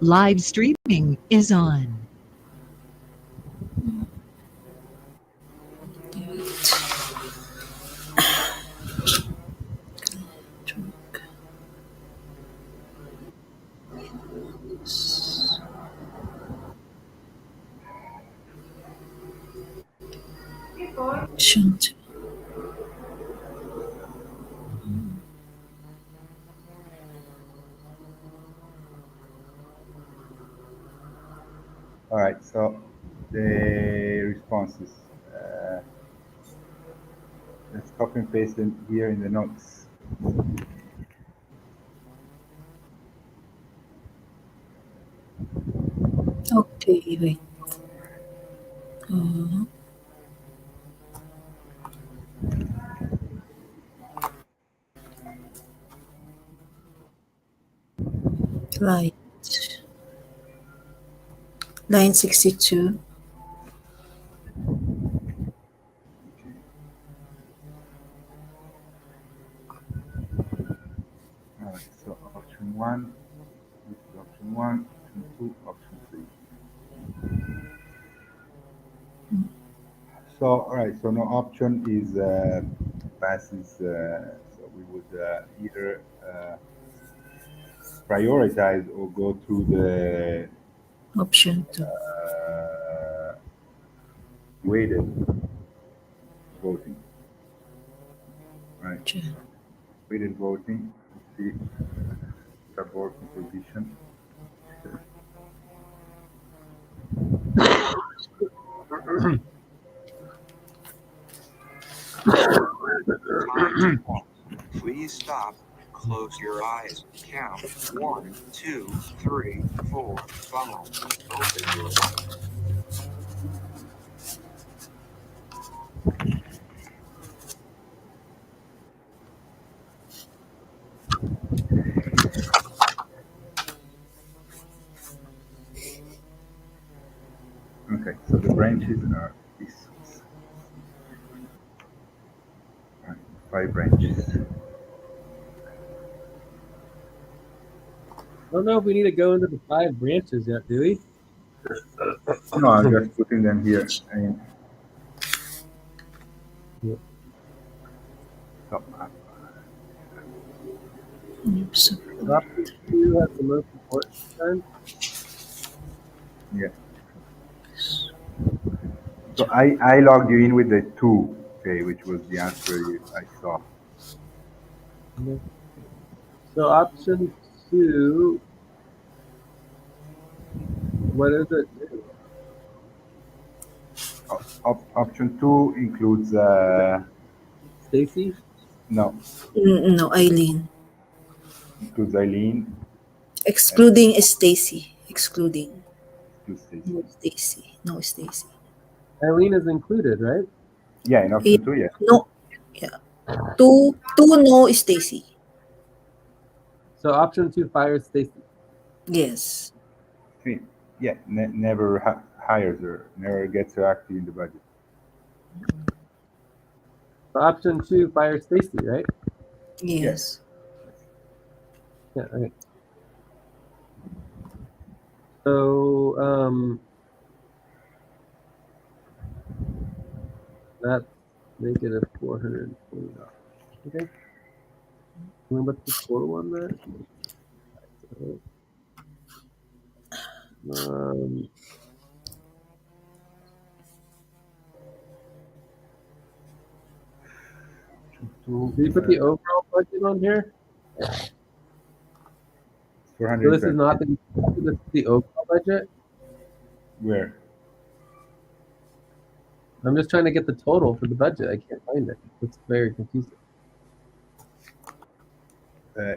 Live streaming is on. Option 2. All right, so the responses. Let's copy and paste them here in the notes. Okay, wait. Uh, line, line 62. All right, so option 1, this is option 1, option 2, option 3. So, all right, so no option is passes, so we would either prioritize or go through the Option 2. weighted voting, right? Option. Weighted voting, let's see, support composition. Please stop. Close your eyes. Count 1, 2, 3, 4, 5. Open your eyes. Okay, so the branches are these ones. Right, 5 branches. I don't know if we need to go into the 5 branches yet, do we? No, I'm just putting them here. And Yeah. so, Oops. Option 2 has the most important time. yeah. So I logged you in with the 2, okay, which was the answer I saw. So option 2, what is it? Option 2 includes Stacy? no, No, Eileen. includes Eileen, Excluding Stacy. Excluding. includes Stacy. No Stacy. No Stacy. Eileen is included, right? Yeah, in option 2, yeah. No. Yeah. Two no Stacy. So option 2 fires Stacy. Yes. Yeah, never hires her, never gets her active in the budget. So option 2 fires Stacy, right? Yes. Yeah, okay. So that's negative $420. Okay. And what's the total on that? Did you put the overall budget on here? So this is not the overall budget? Where? I'm just trying to get the total for the budget. I can't find it. It's very confusing.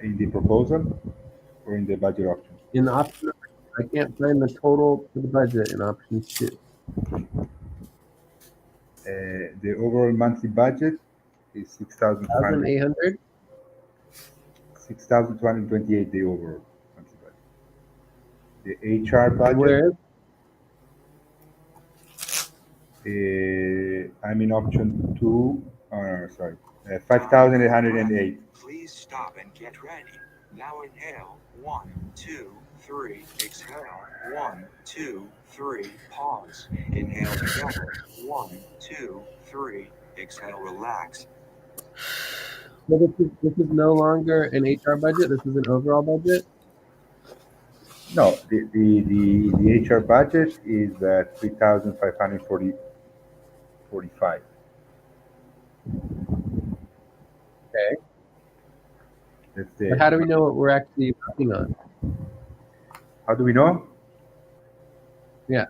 In the proposal or in the budget option? In the option, I can't find the total for the budget in option 2. The overall monthly budget is 6,800. 6,228. The overall monthly budget. The HR budget. Where? I'm in option 2. Sorry, 5,808. Please stop and get ready. Now inhale. 1, 2, 3. Exhale. 1, 2, 3. Pause. Inhale together. 1, 2, 3. Exhale, relax. So this is no longer an HR budget. This is an overall budget. No, the HR budget is 3,545. Okay. That's But how do the. we know what we're actually voting on? How do we know? Yeah.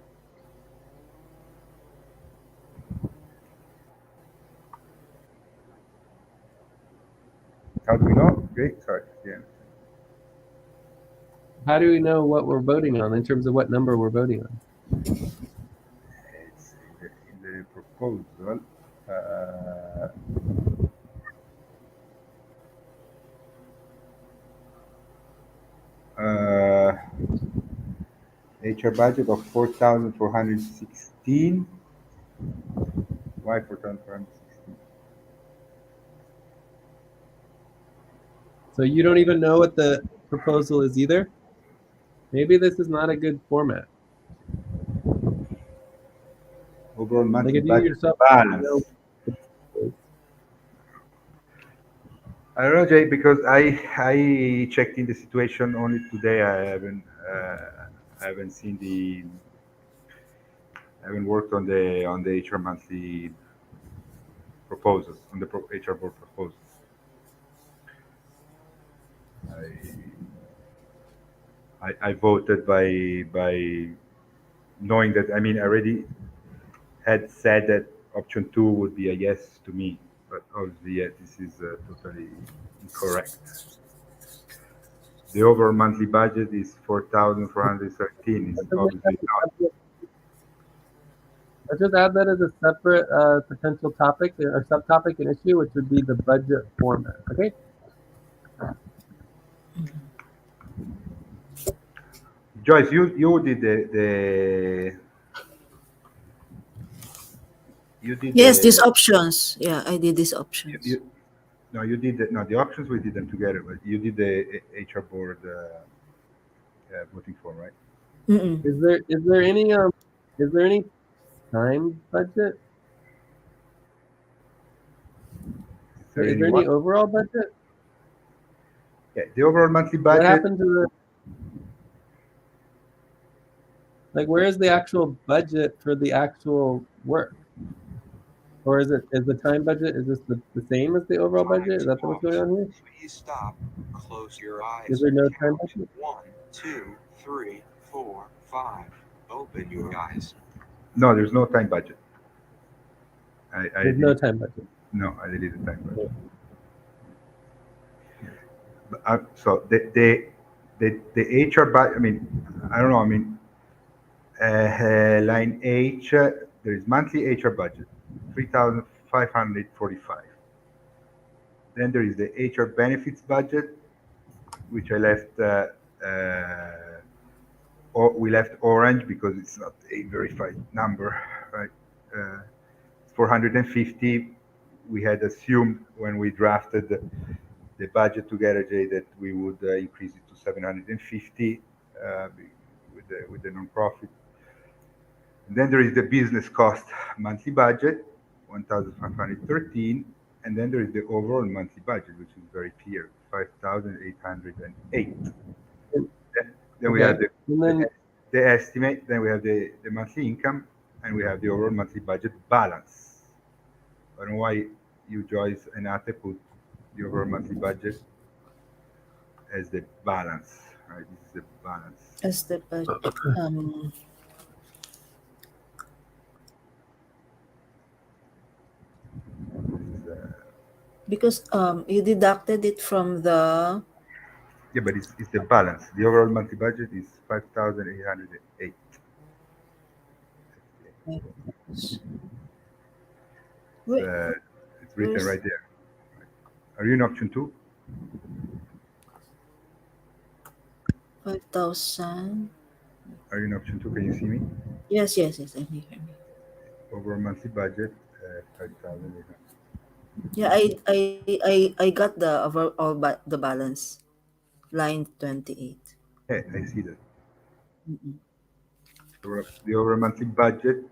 How do we know? Okay, sorry. Yeah. How do we know what we're voting on in terms of what number we're voting on? It's in the proposal. HR budget of 4,416. Why 4,416? So you don't even know what the proposal is either? Maybe this is not a good format. Overall Like monthly if you budget yourself balance. know. I don't know, Jay, because I checked in the situation only today. I haven't seen the. I haven't worked on the HR monthly proposals on the HR board proposals. I voted by knowing that, I mean, I already had said that option 2 would be a yes to me, but obviously, yeah, this is totally incorrect. The overall monthly budget is 4,413. Is obviously not. Let's just add that as a separate potential topic or subtopic and issue, which would be the budget format. Okay. Joyce, you did you did Yes, these the options. Yeah, I did these options. no, you did the options, we did them together, but you did the HR board voting form, right? Mm-mm. Is there any time budget? Is there any What? overall budget? Yeah, the overall monthly What budget. happened to where is the actual budget for the actual work? Or is the time budget, is this the same as the overall budget? Is that what's going on here? Please stop. Close your eyes. Is there no time Count. budget? 1, 2, 3, 4, 5. Open your eyes. No, there's no time budget. There's no time budget. No, I deleted time budget. So the HR budget. I mean, I don't know. I mean, line H, there is monthly HR budget, 3,545. Then there is the HR benefits budget, which I left. Or we left orange because it's not a verified number, right? It's 450. We had assumed when we drafted the budget together, Jay, that we would increase it to 750 with the nonprofit. And then there is the business cost monthly budget, 1,513, and then there is the overall monthly budget, which is very clear, 5,808. Then we have the estimate, then we have the monthly income, and we have the overall monthly budget balance. I don't know why you, Joyce, and Ate put the overall monthly budget as the balance, right? This is the balance. As the budget. Because you deducted it from the. Yeah, but it's the balance. The overall monthly budget is 5,808. Wait, It's written right there. Are you in option 2? 5,000. Are you in option 2? Can you see me? Yes, I'm here. Overall monthly budget, 5,800. Yeah, I got the overall the balance, line 28. Yeah, I see that. The overall monthly budget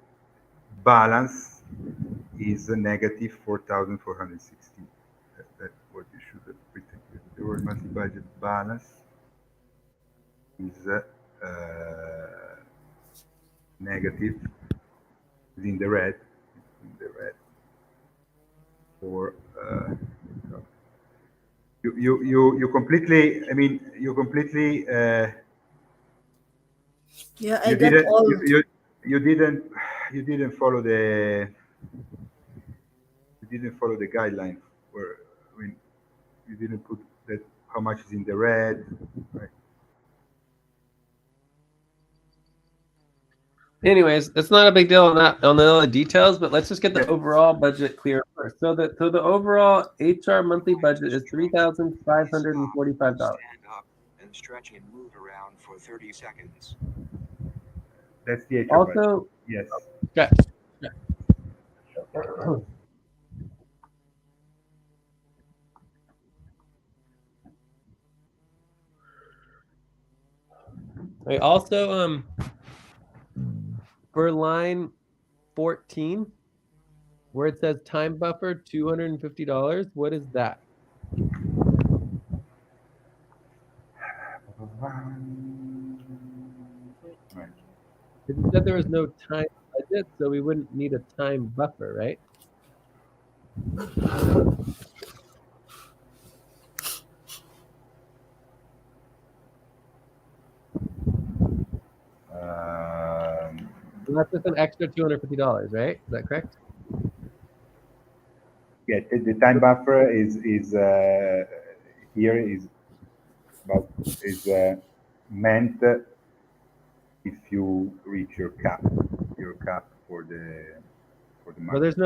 balance is a negative 4,460. That's what you should have written. The overall monthly budget balance is negative, is in the red, for you completely. I mean, you completely. Yeah, I You got didn't. all. You didn't. You didn't follow the. You didn't follow the guideline. Where I mean, you didn't put that how much is in the red. Right. Anyways, it's not a big deal on the other details, but let's just get the Yeah. overall budget clear first. So the overall HR monthly budget is $3,545. Stand up and stretch and move around for 30 seconds. That's the HR budget. Also, Yes. okay. Right, also, for line 14, where it says time buffer $250, what is that? Right. Because you said there was no time budget, so we wouldn't need a time buffer, right? So that's just an extra $250, right? Is that correct? Yeah, the time buffer is here is about is meant if you reach your cap for the But month. there's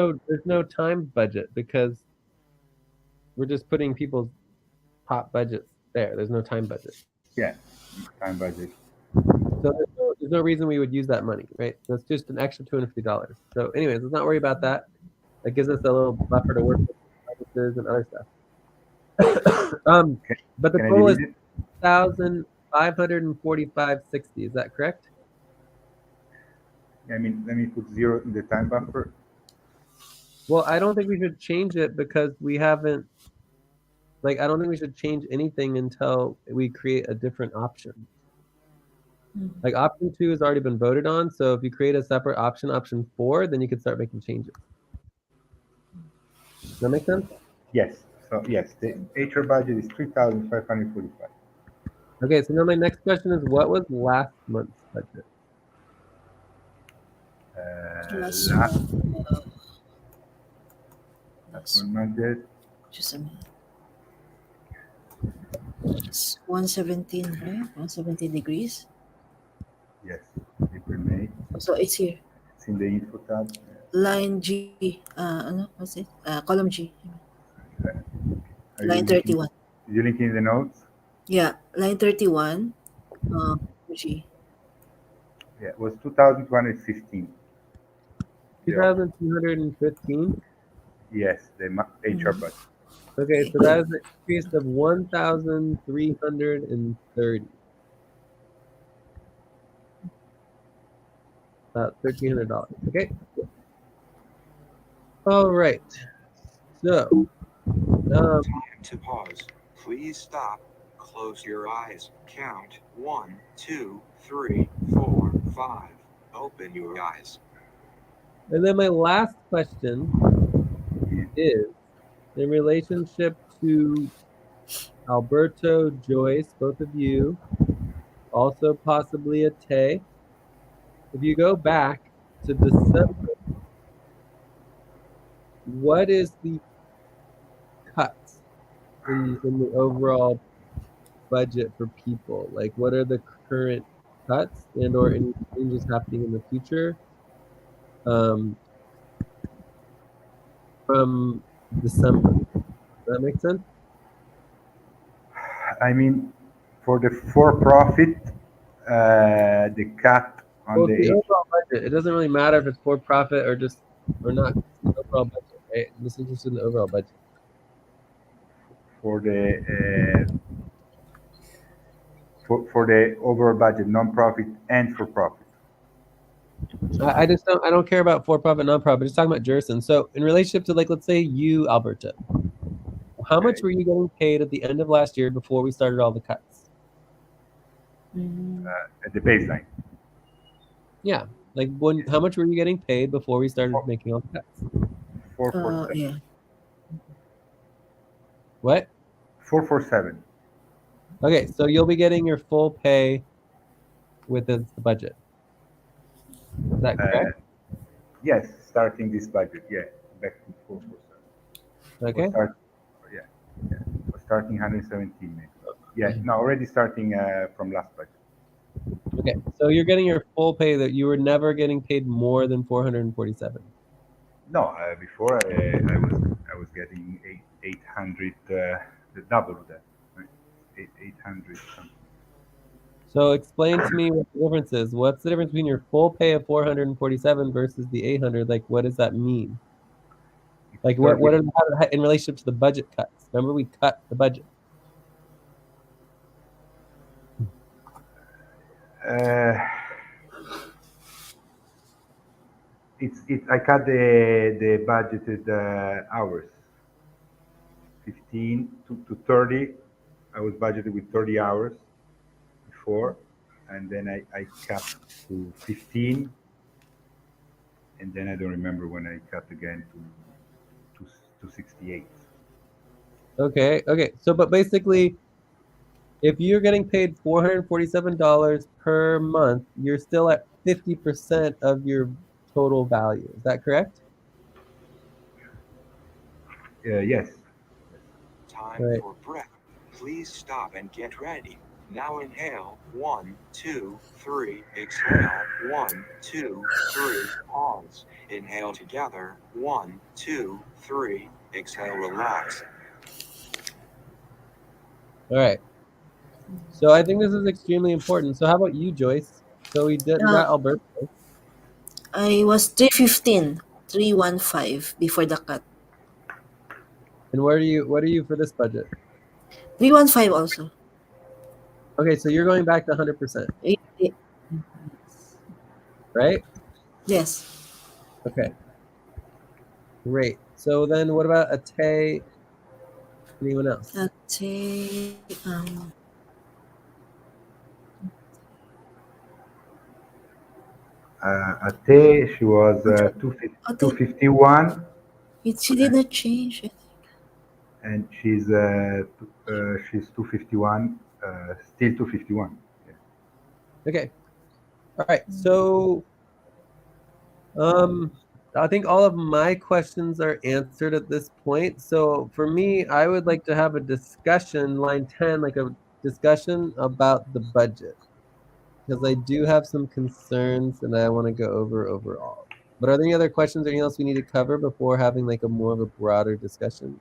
no time budget because we're just putting people's top budgets there. There's no time budget. Yeah, time budget. So there's no reason we would use that money, right? So it's just an extra $250. So anyways, let's not worry about that. That gives us a little buffer to work with services and other stuff. But the Can I total is delete it? 1,545.60. Is that correct? I mean, let me put 0 in the time buffer. Well, I don't think we should change it because we haven't. I don't think we should change anything until we create a different option. Like option 2 has already been voted on, so if you create a separate option 4, then you can start making changes. Does that make sense? Yes. So yes, the HR budget is 3,545. Okay, so now my next question is, what was last month's budget? Last Last one budget. just a minute. It's 117, right? 117 degrees. Yes, April, May. So it's here. It's in the info tab. Line G. What's it? Column G. Are you Line linking- 31. Did you link in the notes? Yeah, line 31. G. Yeah, it was 2,215. 2,215. Yes, the HR budget. Okay, so that is an increase of 1,330. About $1,300. Okay. All right. So, Time to pause. Please stop. Close your eyes. Count 1, 2, 3, 4, 5. Open your eyes. and then my last question is in relationship to Alberto, Joyce, both of you, also possibly a Tay. If you go back to December, what is the cuts in the overall budget for people? Like, what are the current cuts and or any changes happening in the future from December? Does that make sense? I mean, for the for-profit, the cut on Well, the the overall budget, it doesn't really matter if it's for profit or just or not. It's the overall budget, right? This is just in the overall budget. for for the overall budget, non-profit and for profit. I just don't care about for-profit, non-profit. Just talking about Jerson. So in relationship to, like, let's say you, Alberto, how much Okay. were you getting paid at the end of last year before we started all the cuts? At the baseline. Yeah, like how much were you getting paid before we started making all the cuts? 447. Yeah. What? 447. Okay, so you'll be getting your full pay with the budget. Is that correct? Yes, starting this budget. Yeah, back to 447. Okay. We're starting 117 maybe. Yeah, no, already starting from last budget. Okay, so you're getting your full pay that you were never getting paid more than 447. No, before I was getting 800, the double of that, right? 800 something. So explain to me what the difference is. What's the difference between your full pay of 447 versus the 800? Like, what does that mean? Like, what are in relationship to the budget cuts? Remember, we cut the budget. I cut the budgeted hours, 15 to 30. I was budgeted with 30 hours before, and then I cut to 15, and then I don't remember when I cut again to 68. Okay. So, but basically, if you're getting paid $447 per month, you're still at 50% of your total value. Is that correct? Yes. Time Right. for breath. Please stop and get ready. Now inhale. 1, 2, 3. Exhale. 1, 2, 3. Pause. Inhale together. 1, 2, 3. Exhale. Relax. All right. So I think this is extremely important. So how about you, Joyce? So we got Alberto. I was 315 before the cut. And what are you for this budget? 315 also. Okay, so you're going back to 100%, right? Yes. Okay. Great. So then what about Ate? Anyone else? Ate, Ate, she was 251, she did not change it. and she's 251, still 251. Yeah. Okay. All right. So I think all of my questions are answered at this point. So for me, I would like to have a discussion, line 10, like a discussion about the budget. Because I do have some concerns and I want to go over overall. But are there any other questions or anything else we need to cover before having like a more of a broader discussion?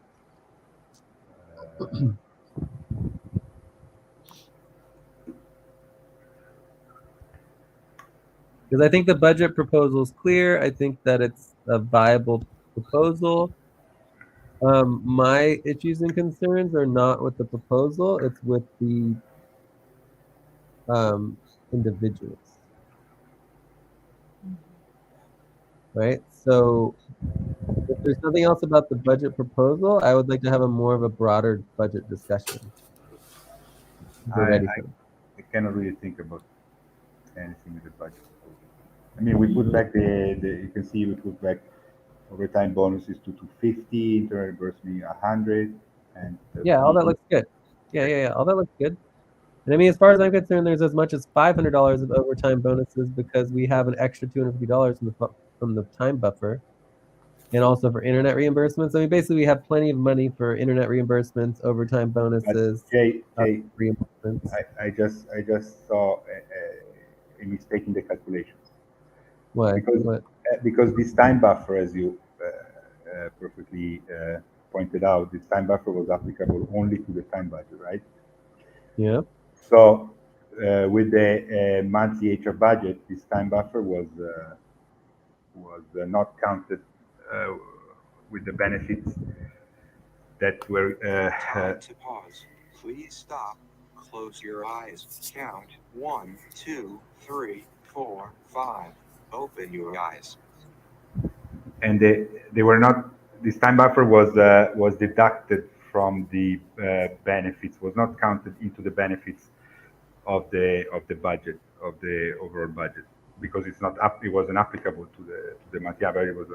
Because I think the budget proposal is clear. I think that it's a viable proposal. My issues and concerns are not with the proposal, it's with the individuals. Right? So if there's nothing else about the budget proposal, I would like to have a more of a broader budget discussion. I cannot really think about anything with the budget. I mean, we put back you can see we put back overtime bonuses to 250, internal reimbursement 100, and yeah, all that looks good. Yeah, all that looks good. And I mean, as far as I'm concerned, there's as much as $500 of overtime bonuses because we have an extra $250 from the time buffer, and also for internet reimbursements. I mean, basically, we have plenty of money for internet reimbursements, overtime bonuses, Jay, reimbursements. I just saw a mistake in the calculations. Why? Because this time buffer, as you perfectly pointed out, this time buffer was applicable only to the time budget, right? Yeah. So with the monthly HR budget, this time buffer was not counted with the benefits that were. Time to pause. Please stop. Close your eyes. Count 1, 2, 3, 4, 5. Open your eyes. And they were not. This time buffer was deducted from the benefits. Was not counted into the benefits of the budget, of the overall budget, because it's not up. It wasn't applicable to the Mattia variables.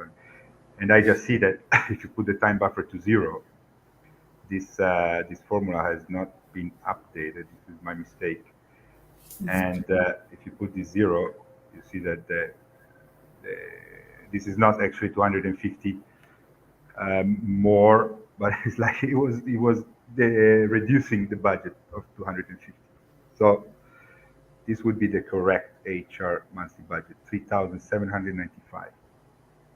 And I just see that if you put the time buffer to 0, this formula has not been updated. This is my mistake. And if you put this 0, you see that this is not actually 250 more, but it's like it was reducing the budget of 250. So this would be the correct HR monthly budget, 3,795.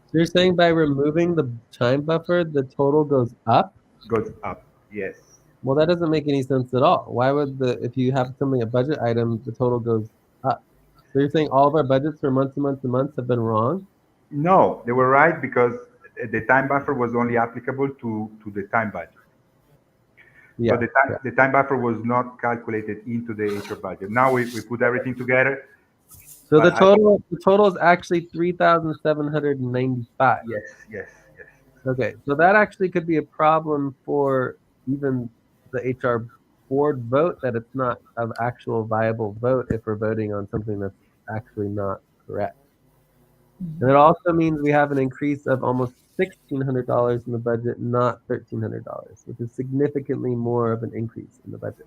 So you're saying by removing the time buffer, the total goes up? Goes up, yes. Well, that doesn't make any sense at all. Why would if you have something, a budget item, the total goes up? So you're saying all of our budgets for months and months and months have been wrong? No, they were right, because the time buffer was only applicable to the time budget. Yeah. So the time buffer was not calculated into the HR budget. Now we put everything together. So the total is actually 3,795. Yes. Okay, so that actually could be a problem for even the HR board vote, that it's not an actual viable vote if we're voting on something that's actually not correct. And it also means we have an increase of almost $1,600 in the budget, not $1,300, which is significantly more of an increase in the budget.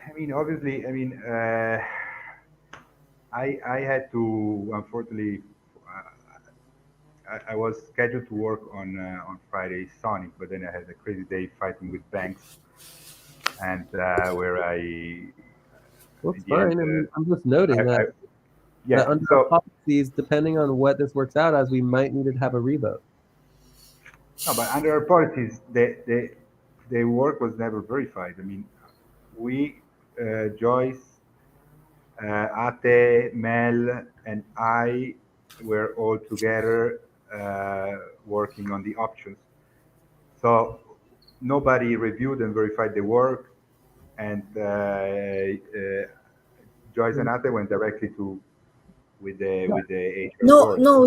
I mean, obviously, I had to, unfortunately, I was scheduled to work on Friday Sonic, but then I had a crazy day fighting with banks, and where I. Well, it's fine. I'm just noting that. Yeah. Under our policies, depending on what this works out as, we might need to have a revote. No, but under our policies, the work was never verified. I mean, we, Joyce, Ate, Mel, and I were all together working on the options. So nobody reviewed and verified the work, and Joyce and Ate went directly with the HR board. No,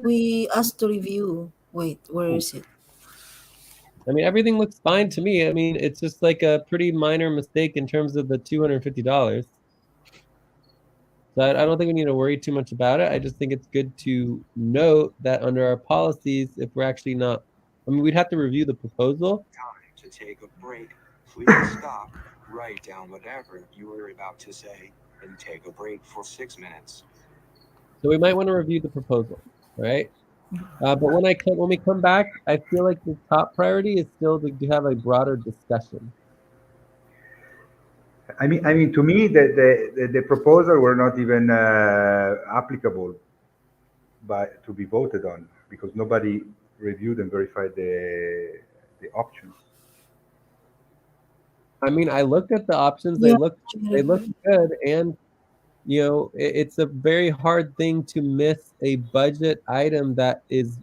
we asked to review. Wait, where is it? I mean, everything looks fine to me. I mean, it's just like a pretty minor mistake in terms of the $250. So I don't think we need to worry too much about it. I just think it's good to note that under our policies, if we're actually not, I mean, we'd have to review the proposal. Time to take a break. Please stop, write down whatever you were about to say, and take a break for 6 minutes. So we might want to review the proposal, right? But when we come back, I feel like the top priority is still to have a broader discussion. I mean, to me, the proposal were not even applicable, to be voted on, because nobody reviewed and verified the options. I mean, I looked at the options; they look good, and it's a very hard thing to miss a budget item that is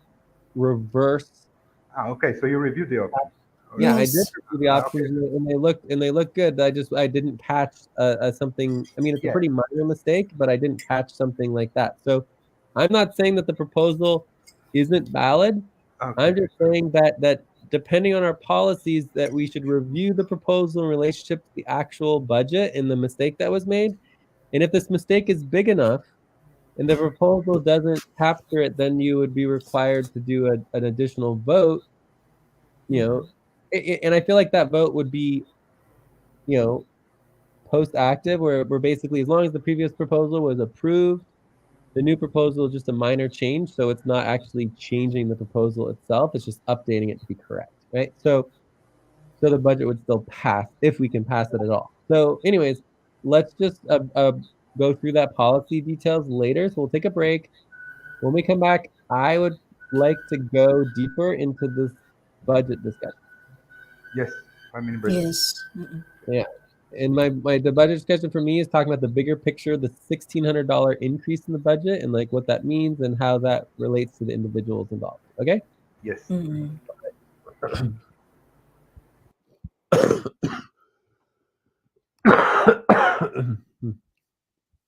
reverse. Okay, so you reviewed the options. Yeah, I did review the options, and they look good. I didn't catch something. I mean, it's a pretty minor mistake, but I didn't catch something like that. So I'm not saying that the proposal isn't valid. Okay. I'm just saying that depending on our policies, that we should review the proposal in relationship to the actual budget and the mistake that was made. And if this mistake is big enough and the proposal doesn't capture it, then you would be required to do an additional vote. And I feel like that vote would be, post-active, where basically, as long as the previous proposal was approved, the new proposal is just a minor change. So it's not actually changing the proposal itself. It's just updating it to be correct, right? So the budget would still pass if we can pass it at all. So anyways, let's just go through that policy details later. So we'll take a break. When we come back, I would like to go deeper into this budget discussion. Yes, 5 minute break. Yes. Yeah. And the budget discussion for me is talking about the bigger picture, the $1,600 increase in the budget, and like what that means and how that relates to the individuals involved. Okay? Yes.